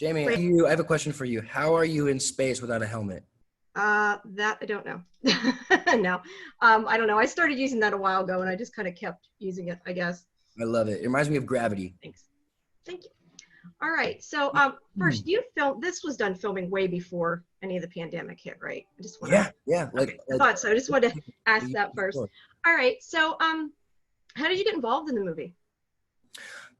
Jamie, I have a question for you. How are you in space without a helmet? That I don't know. No, I don't know. I started using that a while ago, and I just kind of kept using it, I guess. I love it. It reminds me of Gravity. Thanks. Thank you. All right. So, Hmm. first, this was done filming way before any of the pandemic hit, right? I just want to. Yeah. Okay, I thought so. I just wanted to ask that first. All right. So, how did you get involved in the movie?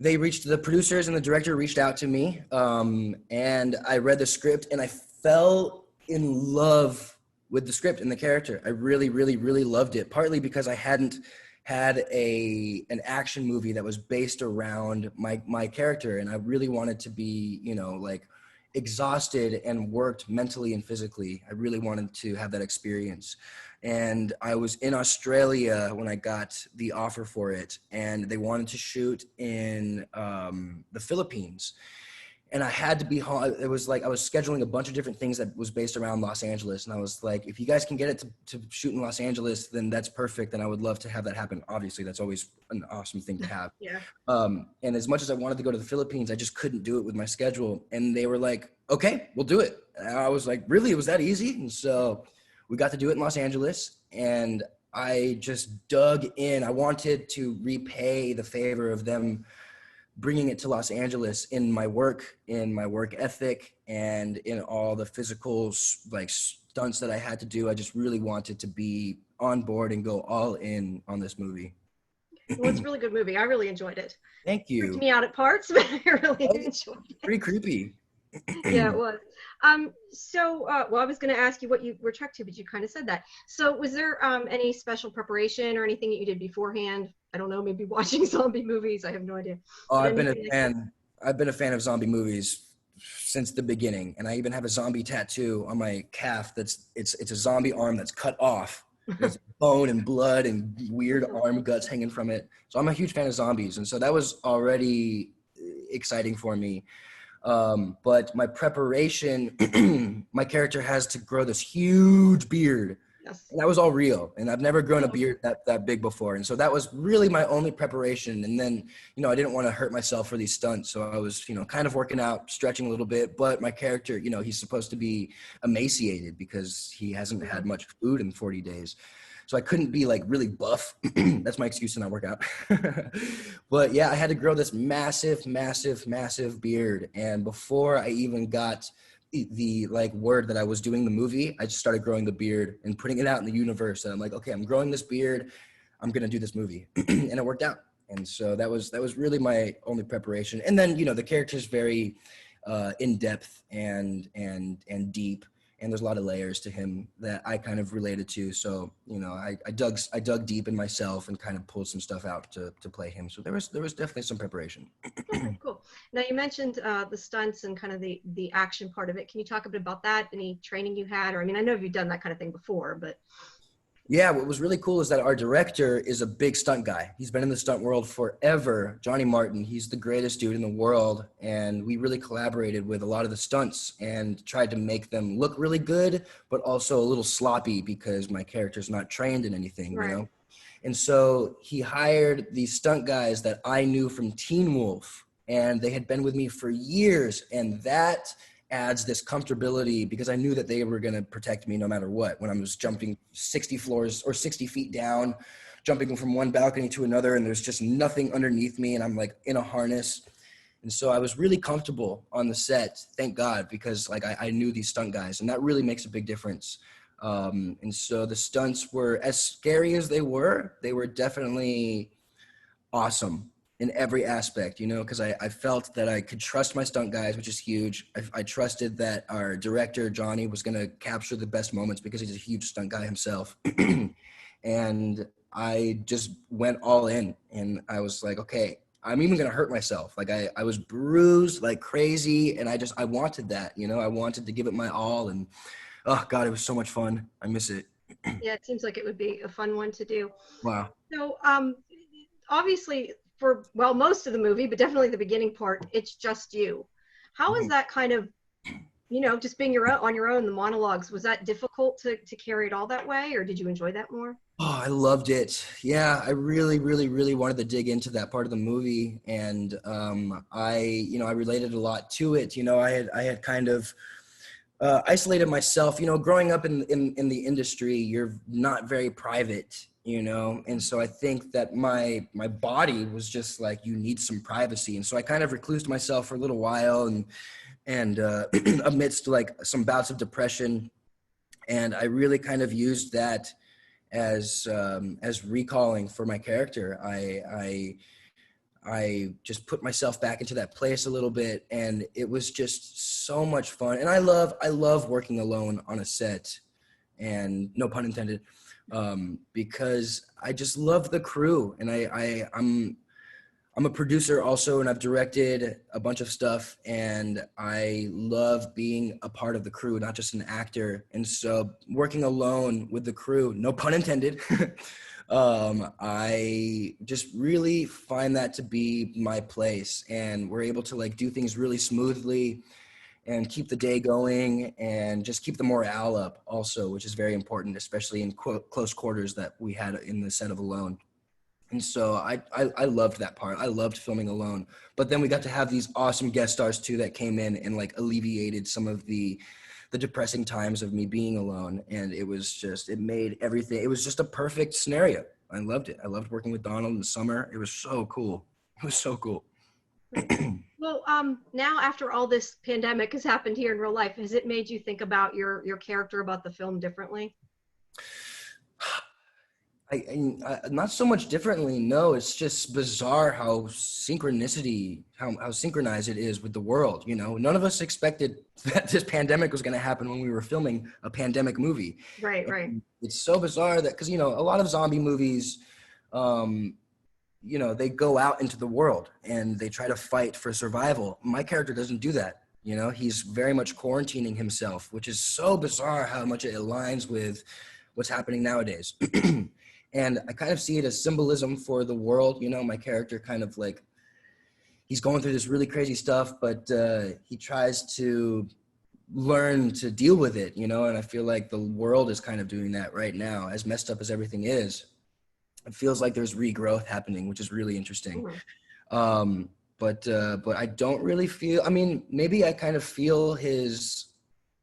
The producers and the director reached out to me, and I read the script, and I fell in love with the script and the character. I really, really, really loved it. Partly because I hadn't had an action movie that was based around my character, and I really wanted to be, like exhausted and worked mentally and physically. I really wanted to have that experience. And I was in Australia when I got the offer for it, and they wanted to shoot in the Philippines. And I had to be home. It was like I was scheduling a bunch of different things that was based around Los Angeles. And I was like, if you guys can get it to shoot in Los Angeles, then that's perfect. And I would love to have that happen. Obviously, that's always an awesome thing to have. Yeah. And as much as I wanted to go to the Philippines, I just couldn't do it with my schedule. And they were like, okay, we'll do it. And I was like, really? It was that easy? And so we got to do it in Los Angeles. And I just dug in. I wanted to repay the favor of them bringing it to Los Angeles in my work ethic, and in all the physical like stunts that I had to do. I just really wanted to be on board and go all in on this movie. Well, it's a really good movie. I really enjoyed it. Thank you. Freaked me out at parts, but I really enjoyed it. Pretty creepy. Yeah, it was. Well, I was going to ask you what you were attracted to, but you kind of said that. So was there any special preparation or anything that you did beforehand? I don't know, maybe watching zombie movies. I have no idea. Oh, I've been a fan. I've been a fan of zombie movies since the beginning, and I even have a zombie tattoo on my calf. It's a zombie arm that's cut off. There's bone and blood and weird arm guts hanging from it. So I'm a huge fan of zombies, and so that was already exciting for me. But my preparation, my character has to grow this huge beard. Yes. And that was all real. And I've never grown a beard that big before. And so that was really my only preparation. And then, I didn't want to hurt myself for these stunts. So I was, kind of working out, stretching a little bit. But my character, he's supposed to be emaciated because he hasn't had much food in 40 days. So I couldn't be like really buff. That's my excuse to not work out. But yeah, I had to grow this massive, massive, massive beard. And before I even got the like word that I was doing the movie, I just started growing the beard and putting it out in the universe. And I'm like, okay, I'm growing this beard. I'm going to do this movie. And it worked out. And so that was really my only preparation. And then, the character is very in-depth and deep. And there's a lot of layers to him that I kind of related to. So, I dug deep in myself and kind of pulled some stuff out to play him. So there was definitely some preparation. Okay, cool. Now you mentioned the stunts and kind of the action part of it. Can you talk a bit about that? Any training you had? Or, I know you've done that kind of thing before, but. Yeah, what was really cool is that our director is a big stunt guy. He's been in the stunt world forever. Johnny Martin, he's the greatest dude in the world. And we really collaborated with a lot of the stunts and tried to make them look really good, but also a little sloppy because my character's not trained in anything, Right. And so he hired these stunt guys that I knew from Teen Wolf, and they had been with me for years. And that adds this comfortability because I knew that they were going to protect me no matter what. When I was jumping 60 floors or 60 feet down, jumping from one balcony to another, and there's just nothing underneath me, and I'm like in a harness. And so I was really comfortable on the set, thank God, because like I knew these stunt guys, and that really makes a big difference. And so the stunts were as scary as they were definitely awesome in every aspect, because I felt that I could trust my stunt guys, which is huge. I trusted that our director, Johnny, was going to capture the best moments because he's a huge stunt guy himself. And I just went all in, and I was like, okay, I'm even going to hurt myself. Like I was bruised like crazy, and I wanted that, I wanted to give it my all. And oh God, it was so much fun. I miss it. Yeah, it seems like it would be a fun one to do. Wow. So obviously for, well, most of the movie, but definitely the beginning part, it's just you. How is that kind of, just being on your own, the monologues, was that difficult to carry it all that way, or did you enjoy that more? Oh, I loved it. Yeah, I really, really, really wanted to dig into that part of the movie, and I related a lot to it. I had kind of isolated myself. Growing up in the industry, you're not very private. And so I think that my body was just like, you need some privacy, and so I kind of reclused myself for a little while, and amidst like some bouts of depression, and I really kind of used that as recalling for my character. I just put myself back into that place a little bit, and it was just so much fun. And I love working alone on a set, and no pun intended, because I just love the crew, and I'm a producer also, and I've directed a bunch of stuff, and I love being a part of the crew, not just an actor. And so working alone with the crew, no pun intended, I just really find that to be my place, and we're able to like do things really smoothly and keep the day going and just keep the morale up also, which is very important, especially in close quarters that we had in the set of Alone. And so I loved that part. I loved filming alone. But then we got to have these awesome guest stars too that came in and like alleviated some of the depressing times of me being alone. And it made everything, it was just a perfect scenario. I loved it. I loved working with Donald in the summer. It was so cool. It was so cool. Well, now after all this pandemic has happened here in real life, has it made you think about your character, about the film differently? Not so much differently. No, it's just bizarre how how synchronized it is with the world. None of us expected that this pandemic was going to happen when we were filming a pandemic movie. Right, right. And it's so bizarre that, because, a lot of zombie movies, they go out into the world and they try to fight for survival. My character doesn't do that. He's very much quarantining himself, which is so bizarre how much it aligns with what's happening nowadays. And I kind of see it as symbolism for the world. My character kind of like, he's going through this really crazy stuff, but he tries to learn to deal with it, and I feel like the world is kind of doing that right now. As messed up as everything is, it feels like there's regrowth happening, which is really interesting. But I don't really feel, maybe I kind of feel his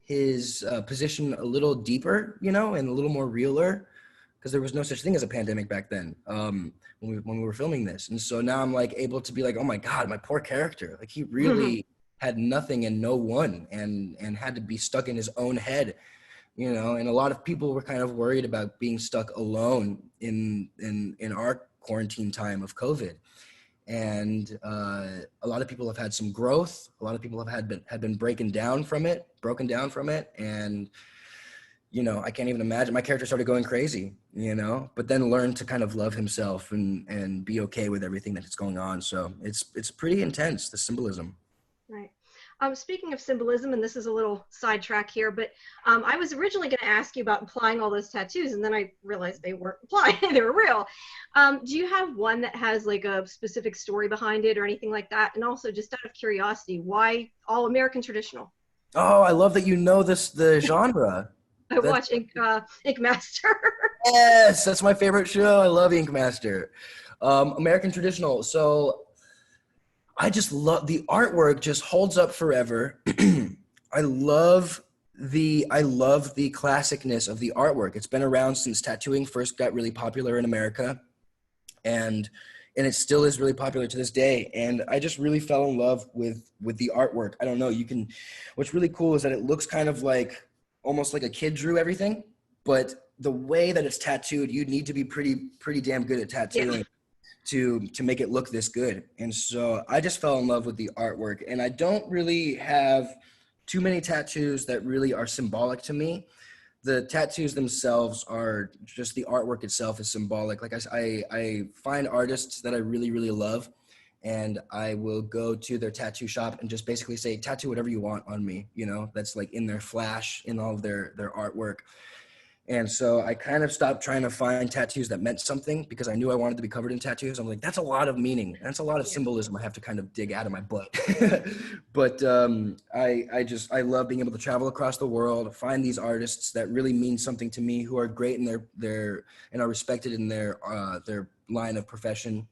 position a little deeper, and a little more realer, because there was no such thing as a pandemic back then, when we were filming this. And so now I'm like able to be like, oh my God, my poor character. Like, he really had nothing and no one, and had to be stuck in his own head, and a lot of people were kind of worried about being stuck alone in our quarantine time of COVID. And a lot of people have had some growth. A lot of people have been broken down from it. And I can't even imagine. My character started going crazy, but then learned to kind of love himself and be okay with everything that's going on. So it's pretty intense, the symbolism. Right. Speaking of symbolism, and this is a little sidetrack here, but I was originally going to ask you about applying all those tattoos, and then I realized they weren't applied; they were real. Do you have one that has like a specific story behind it, or anything like that? And also, just out of curiosity, why all American traditional? Oh, I love that the genre. I watch Ink Master. Yes, that's my favorite show. I love Ink Master. American traditional. So I just love the artwork, just holds up forever. I love the classicness of the artwork. It's been around since tattooing first got really popular in America, and it still is really popular to this day. And I just really fell in love with the artwork. I don't know, what's really cool is that it looks kind of like almost like a kid drew everything, but the way that it's tattooed, you need to be pretty damn good at tattooing to make it look this good. And so I just fell in love with the artwork, and I don't really have too many tattoos that really are symbolic to me. The tattoos themselves are just, the artwork itself is symbolic. Like I find artists that I really, really love, and I will go to their tattoo shop and just basically say, tattoo whatever you want on me. That's like in their flash, in all of their artwork. And so I kind of stopped trying to find tattoos that meant something because I knew I wanted to be covered in tattoos. I'm like, that's a lot of meaning. That's a lot of symbolism I have to kind of dig out of my butt. But I love being able to travel across the world, find these artists that really mean something to me, who are great in their and are respected in their line of profession.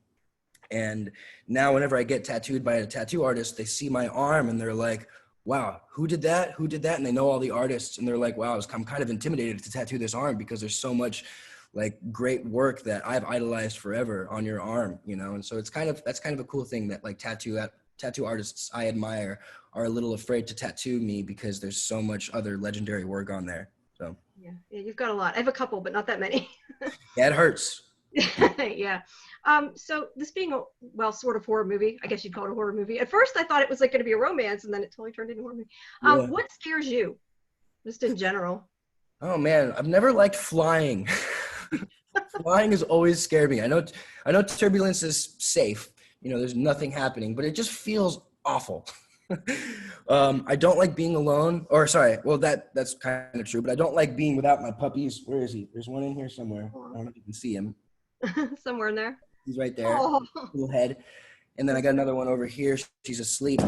And now whenever I get tattooed by a tattoo artist, they see my arm and they're like, wow, who did that? Who did that? And they know all the artists and they're like, wow, I'm kind of intimidated to tattoo this arm because there's so much like great work that I've idolized forever on your arm, you know? And so that's kind of a cool thing that like tattoo artists I admire are a little afraid to tattoo me because there's so much other legendary work on there. So yeah, you've got a lot. I have a couple, but not that many. yeah, it hurts. Yeah. So this being a, well, sort of horror movie, I guess you'd call it a horror movie. At first I thought it was like going to be a romance and then it totally turned into a horror movie. Yeah. What scares you just in general? Oh man, I've never liked flying. Flying has always scared me. I know turbulence is safe. You know, there's nothing happening, but it just feels awful. I don't like being alone, or sorry, well that's kind of true, but I don't like being without my puppies. Where is he? There's one in here somewhere. I don't know if you can see him. Somewhere in there. He's right there. Oh. Little head. And then I got another one over here. She's asleep.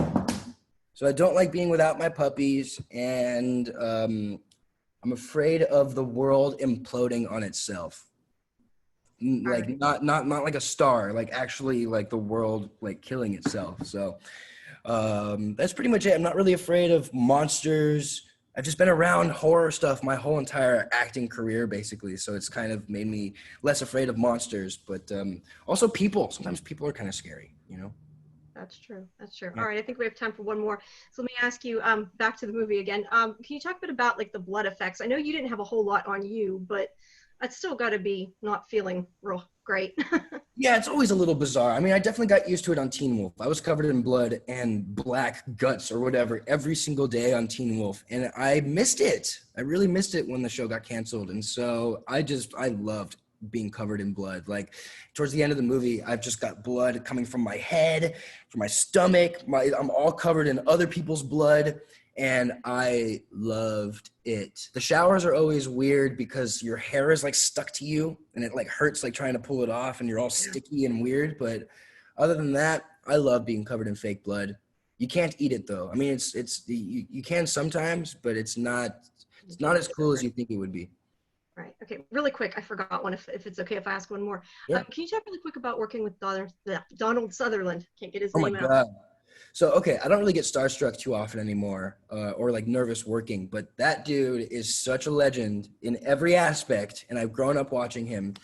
So I don't like being without my puppies, and I'm afraid of the world imploding on itself. Like right. not like a star, like actually like the world like killing itself. So that's pretty much it. I'm not really afraid of monsters. I've just been around horror stuff my whole entire acting career, basically. So it's kind of made me less afraid of monsters, but also people. Sometimes people are kind of scary, you know? That's true. That's true. Yeah. All right. I think we have time for one more. So let me ask you, back to the movie again. Can you talk a bit about like the blood effects? I know you didn't have a whole lot on you, but it's still got to be not feeling real great. Yeah, it's always a little bizarre. I mean, I definitely got used to it on Teen Wolf. I was covered in blood and black guts or whatever every single day on Teen Wolf. And I missed it. I really missed it when the show got canceled. And so I loved being covered in blood. Like towards the end of the movie, I've just got blood coming from my head, from my stomach. I'm all covered in other people's blood. And I loved it. The showers are always weird because your hair is like stuck to you and it like hurts like trying to pull it off and you're all sticky and weird. But other than that, I love being covered in fake blood. You can't eat it though. I mean, you can sometimes, but it's not as cool as you think it would be. Right. Okay. Really quick. I forgot one. If it's okay if I ask one more. Yeah. Can you talk really quick about working with Donald Sutherland? Can't get his name out. God. So, okay, I don't really get starstruck too often anymore or like nervous working, but that dude is such a legend in every aspect. And I've grown up watching him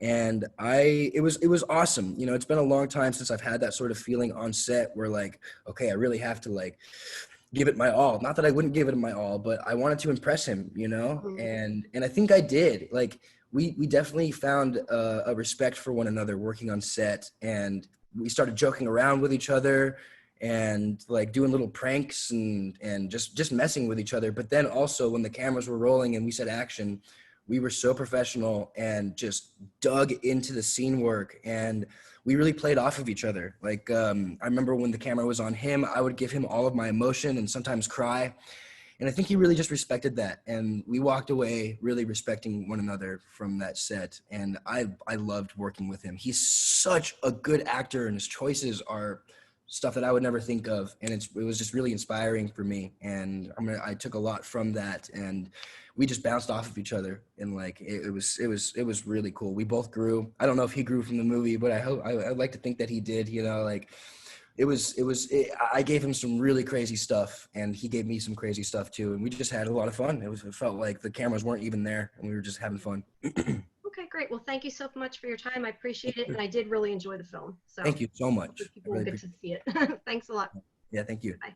and it was awesome. You know, it's been a long time since I've had that sort of feeling on set where like, okay, I really have to like give it my all. Not that I wouldn't give it my all, but I wanted to impress him, you know? Mm-hmm. And I think I did. Like we definitely found a respect for one another working on set, and we started joking around with each other and like doing little pranks and just messing with each other. But then also when the cameras were rolling and we said action, we were so professional and just dug into the scene work, and we really played off of each other. Like I remember when the camera was on him, I would give him all of my emotion and sometimes cry. And I think he really just respected that. And we walked away really respecting one another from that set. And I loved working with him. He's such a good actor, and his choices are stuff that I would never think of. And it was just really inspiring for me. And I took a lot from that, and we just bounced off of each other. And like, it was really cool. We both grew. I don't know if he grew from the movie, but I'd like to think that he did, you know, like I gave him some really crazy stuff and he gave me some crazy stuff too. And we just had a lot of fun. It felt like the cameras weren't even there and we were just having fun. Okay, great. Well, thank you so much for your time. I appreciate it. And I did really enjoy the film. So thank you so much. People will get to see it. Thanks a lot. Yeah, thank you. Bye.